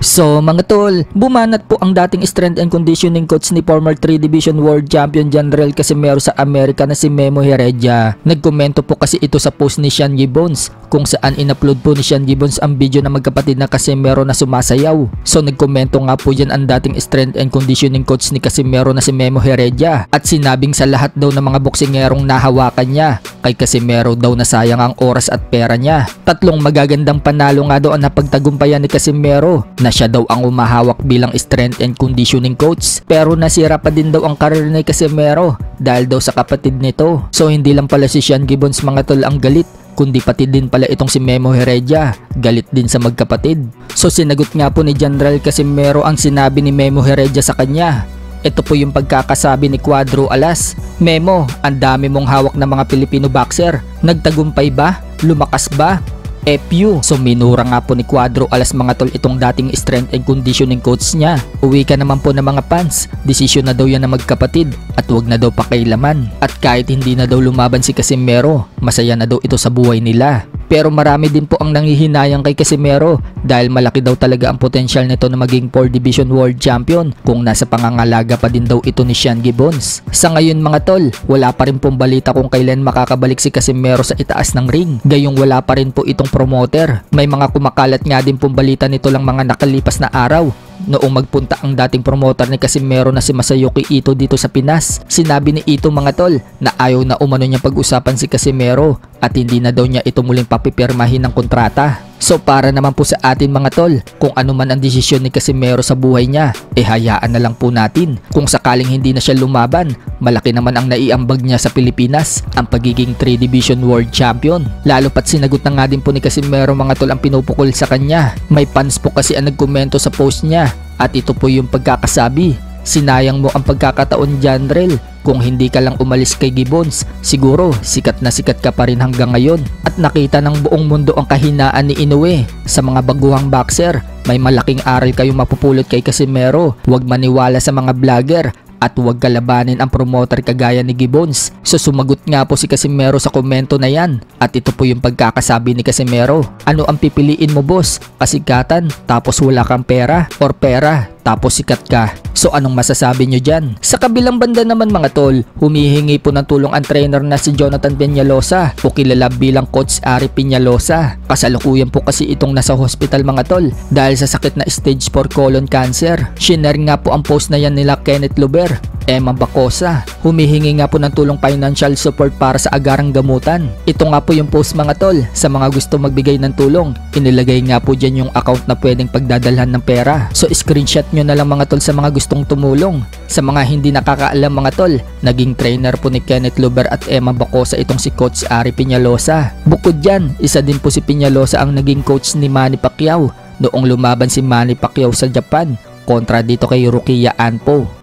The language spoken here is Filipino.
So mga tol, bumanat po ang dating strength and conditioning coach ni former 3 Division World Champion General Casimero sa Amerika na si Memo Heredia. Nagkomento po kasi ito sa post ni Sean Gibbons kung saan in-upload po ni Sean Gibbons ang video na magkapatid na Casimero na sumasayaw. So nagkomento nga po dyan ang dating strength and conditioning coach ni Casimero na si Memo Heredia at sinabing sa lahat daw ng mga boksingerong nahawakan niya, kay Casimero daw na sayang ang oras at pera niya. Tatlong magagandang panalo nga daw ang napagtagumpayan ni Casimero na siya daw ang umahawak bilang strength and conditioning coach, pero nasira pa din daw ang karir ni Casimero dahil daw sa kapatid nito. So hindi lang pala si Sean Gibbons mga tol ang galit, kundi pati din pala itong si Memo Heredia, galit din sa magkapatid. So sinagot nga po ni General Casimero ang sinabi ni Memo Heredia sa kanya. Ito po yung pagkakasabi ni Cuadro Alas. Memo, ang dami mong hawak na mga Pilipino boxer. Nagtagumpay ba? Lumakas ba? FU. So minura nga po ni Cuadro Alas mga tol itong dating strength and conditioning coach niya. Uwi ka naman po ng mga fans, desisyon na daw yan na magkapatid at wag na daw pakailaman. At kahit hindi na daw lumaban si Casimero, masaya na daw ito sa buhay nila. Pero marami din po ang nanghihinayang kay Casimero dahil malaki daw talaga ang potensyal nito na maging 4 Division World Champion kung nasa pangangalaga pa din daw ito ni Sean Gibbons. Sa ngayon mga tol, wala pa rin pong balita kung kailan makakabalik si Casimero sa itaas ng ring. Gayong wala pa rin po itong promoter. May mga kumakalat nga din pong balita nito lang mga nakalipas na araw. Noong magpunta ang dating promoter ni Casimero na si Masayuki Ito dito sa Pinas, sinabi ni Ito mga tol na ayaw na umano niya pag-usapan si Casimero at hindi na daw niya ito muling papipirmahin ng kontrata. So para naman po sa atin mga tol, kung ano man ang desisyon ni Casimero sa buhay niya, hayaan na lang po natin. Kung sakaling hindi na siya lumaban, malaki naman ang naiambag niya sa Pilipinas, ang pagiging 3 Division World Champion. Lalo pat sinagot na nga din po ni Casimero mga tol ang pinupukol sa kanya. May fans po kasi ang nagkomento sa post niya at ito po yung pagkakasabi. Sinayang mo ang pagkakataon General. Kung hindi ka lang umalis kay Gibbons, siguro sikat na sikat ka pa rin hanggang ngayon. At nakita ng buong mundo ang kahinaan ni Inoue. Sa mga baguhang boxer, may malaking aral kayong mapupulot kay Casimero. Huwag maniwala sa mga vlogger at huwag kalabanin ang promoter kagaya ni Gibbons. So sumagot nga po si Casimero sa komento na yan. At ito po yung pagkakasabi ni Casimero. Ano ang pipiliin mo boss? Kasikatan tapos wala kang pera, or pera tapos sikat ka? So anong masasabi nyo dyan? Sa kabilang banda naman mga tol, humihingi po ng tulong ang trainer na si Jonathan Peñalosa o kilala bilang Coach Ari Peñalosa. Kasalukuyan po kasi itong nasa hospital mga tol dahil sa sakit na stage 4 colon cancer. Shinare nga po ang post na yan nila Kenneth Luber, Emma Bacosa. Humihingi nga po ng tulong financial support para sa agarang gamutan. Ito nga po yung post mga tol. Sa mga gusto magbigay ng tulong, inilagay nga po dyan yung account na pwedeng pagdadalhan ng pera. So screenshot nyo na lang mga tol sa mga gustong tumulong. Sa mga hindi nakakaalam mga tol, naging trainer po ni Kenneth Luber at Emma Bacosa itong si Coach Ari Peñalosa. Bukod dyan, isa din po si Peñalosa ang naging coach ni Manny Pacquiao noong lumaban si Manny Pacquiao sa Japan kontra dito kay Rukiya Anpo.